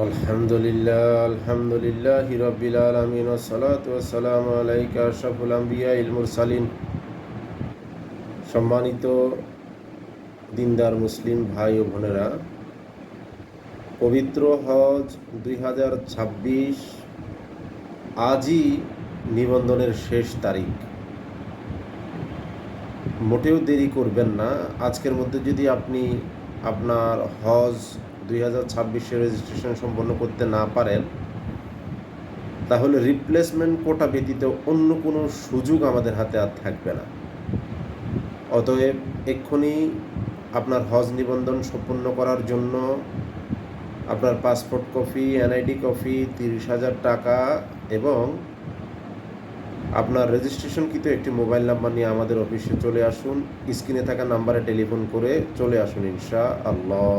আলহামদুলিল্লাহি রাব্বিল আলামিন ওয়াসসালাতু ওয়াসসালামু আলাইকা আশরাফুল আমবিয়াইল মুরসালিন। সম্মানিত দিনদার মুসলিম ভাই ও বোনেরা, পবিত্র হজ 2026 আজই নিবন্ধনের শেষ তারিখ। মোটেও দেরি করবেন না। আজকের মধ্যে যদি আপনি আপনার হজ 2026-এর রেজিস্ট্রেশন সম্পন্ন করতে না পারেন, তাহলে রিপ্লেসমেন্ট কোটা ব্যতীত অন্য কোনো সুযোগ আমাদের হাতে আর থাকবে না। অতএব এক্ষুনি আপনার হজ নিবন্ধন সম্পন্ন করার জন্য আপনার পাসপোর্ট কপি, এনআইডি কপি, 30,000 টাকা এবং আপনার রেজিস্ট্রেশনকৃত একটি মোবাইল নাম্বার নিয়ে আমাদের অফিসে চলে আসুন। স্ক্রিনে থাকা নাম্বারে টেলিফোন করে চলে আসুন ইনশাআল্লাহ।